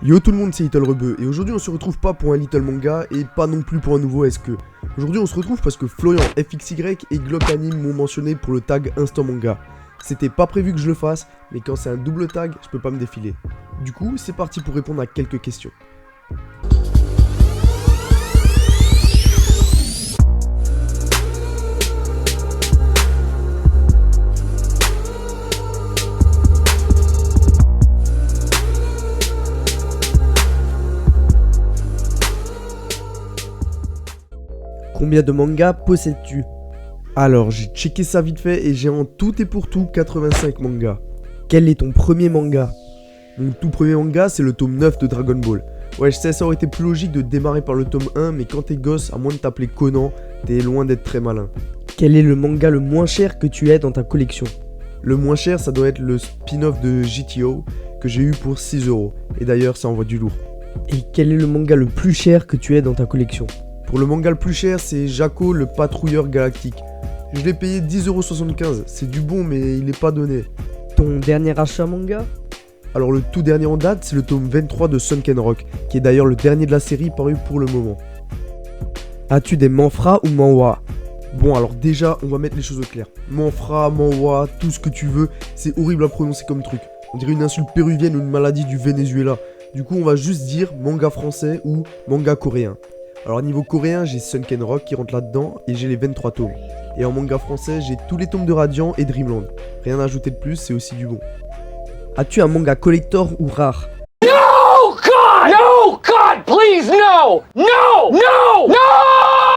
Yo tout le monde, c'est Little Rebeu et aujourd'hui on se retrouve pas pour un Little Manga et pas non plus pour un nouveau SQ. Aujourd'hui on se retrouve parce que Florian FXY et Glock Anime m'ont mentionné pour le tag Instant Manga. C'était pas prévu que je le fasse, mais quand c'est un double tag, je peux pas me défiler. Du coup, c'est parti pour répondre à quelques questions. Combien de mangas possèdes-tu? Alors, j'ai checké ça vite fait et j'ai en tout et pour tout 85 mangas. Quel est ton premier manga? Mon tout premier manga, c'est le tome 9 de Dragon Ball. Ouais, je sais, ça aurait été plus logique de démarrer par le tome 1, mais quand t'es gosse, à moins de t'appeler Conan, t'es loin d'être très malin. Quel est le manga le moins cher que tu aies dans ta collection? Le moins cher, ça doit être le spin-off de GTO, que j'ai eu pour 6 €. Et d'ailleurs, ça envoie du lourd. Et quel est le manga le plus cher que tu aies dans ta collection? Pour le manga le plus cher, c'est Jaco le patrouilleur galactique. Je l'ai payé 10,75 €, c'est du bon mais il est pas donné. Ton dernier achat manga? Alors le tout dernier en date, c'est le tome 23 de Sunken Rock, qui est d'ailleurs le dernier de la série paru pour le moment. As-tu des manfras ou manhwa? Bon alors déjà, on va mettre les choses au clair. Manfra, manhwa, tout ce que tu veux, c'est horrible à prononcer comme truc. On dirait une insulte péruvienne ou une maladie du Venezuela. Du coup on va juste dire manga français ou manga coréen. Alors niveau coréen, j'ai Sunken Rock qui rentre là-dedans et j'ai les 23 tomes. Et en manga français, j'ai tous les tomes de Radiant et Dreamland. Rien à ajouter de plus, c'est aussi du bon. As-tu un manga collector ou rare? No, God! No, God, please, no! No! No! No!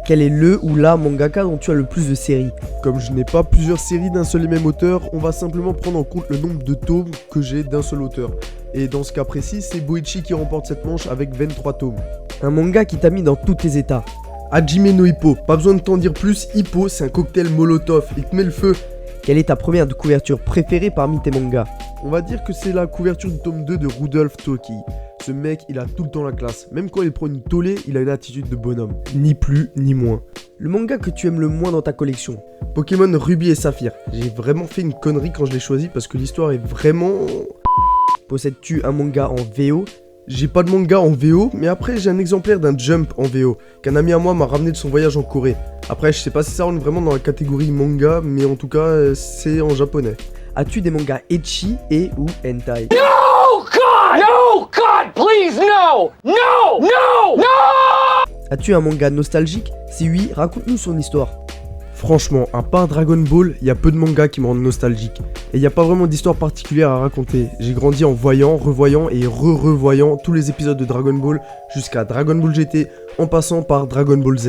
Quel est le ou la mangaka dont tu as le plus de séries? Comme je n'ai pas plusieurs séries d'un seul et même auteur, on va simplement prendre en compte le nombre de tomes que j'ai d'un seul auteur. Et dans ce cas précis, c'est Boichi qui remporte cette manche avec 23 tomes. Un manga qui t'a mis dans tous tes états. Hajime no Ippo, pas besoin de t'en dire plus, Ippo c'est un cocktail molotov, il te met le feu. Quelle est ta première de couverture préférée parmi tes mangas? On va dire que c'est la couverture du tome 2 de Rudolph Toki. Ce mec, il a tout le temps la classe. Même quand il prend une tollée, il a une attitude de bonhomme. Ni plus, ni moins. Le manga que tu aimes le moins dans ta collection? Pokémon Ruby et Saphir. J'ai vraiment fait une connerie quand je l'ai choisi parce que l'histoire est vraiment... Possèdes-tu un manga en VO? J'ai pas de manga en VO, mais après j'ai un exemplaire d'un Jump en VO, qu'un ami à moi m'a ramené de son voyage en Corée. Après je sais pas si ça rentre vraiment dans la catégorie manga, mais en tout cas c'est en japonais. As-tu des mangas ecchi et ou hentai? No, God! No, God, please, no! No! No! No! As-tu un manga nostalgique? Si oui, raconte-nous son histoire. Franchement, à part Dragon Ball, il y a peu de mangas qui me rendent nostalgique. Et il n'y a pas vraiment d'histoire particulière à raconter. J'ai grandi en voyant, revoyant et revoyant tous les épisodes de Dragon Ball jusqu'à Dragon Ball GT en passant par Dragon Ball Z.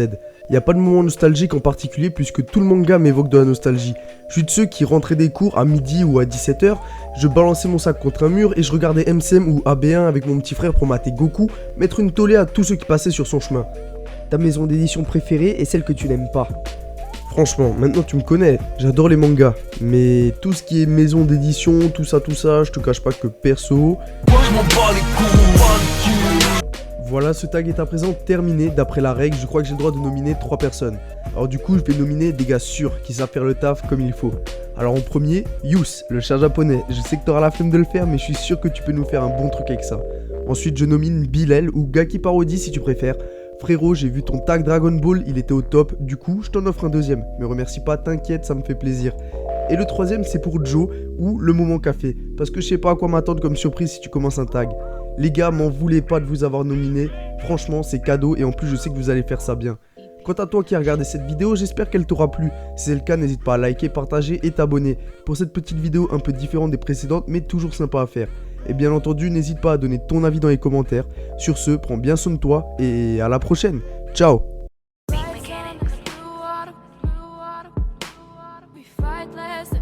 Il n'y a pas de moment nostalgique en particulier puisque tout le manga m'évoque de la nostalgie. Je suis de ceux qui rentraient des cours à midi ou à 17 h, je balançais mon sac contre un mur et je regardais MCM ou AB1 avec mon petit frère pour mater Goku, mettre une tollée à tous ceux qui passaient sur son chemin. Ta maison d'édition préférée est celle que tu n'aimes pas? Franchement, maintenant tu me connais, j'adore les mangas, mais tout ce qui est maison d'édition, tout ça, je te cache pas que perso... Voilà, ce tag est à présent terminé, d'après la règle, je crois que j'ai le droit de nominer 3 personnes. Alors du coup, je vais nominer des gars sûrs, qui savent faire le taf comme il faut. Alors en premier, Yus, le chat japonais, je sais que t'auras la flemme de le faire, mais je suis sûr que tu peux nous faire un bon truc avec ça. Ensuite, je nomine Bilal, ou Gaki Parodie si tu préfères. Frérot, j'ai vu ton tag Dragon Ball, il était au top, du coup, je t'en offre un deuxième. Me remercie pas, t'inquiète, ça me fait plaisir. Et le troisième, c'est pour Joe, ou le moment café, parce que je sais pas à quoi m'attendre comme surprise si tu commences un tag. Les gars, m'en voulez pas de vous avoir nominé, franchement, c'est cadeau, et en plus, je sais que vous allez faire ça bien. Quant à toi qui as regardé cette vidéo, j'espère qu'elle t'aura plu. Si c'est le cas, n'hésite pas à liker, partager et t'abonner. Pour cette petite vidéo un peu différente des précédentes, mais toujours sympa à faire. Et bien entendu, n'hésite pas à donner ton avis dans les commentaires. Sur ce, prends bien soin de toi et à la prochaine. Ciao! We fight less.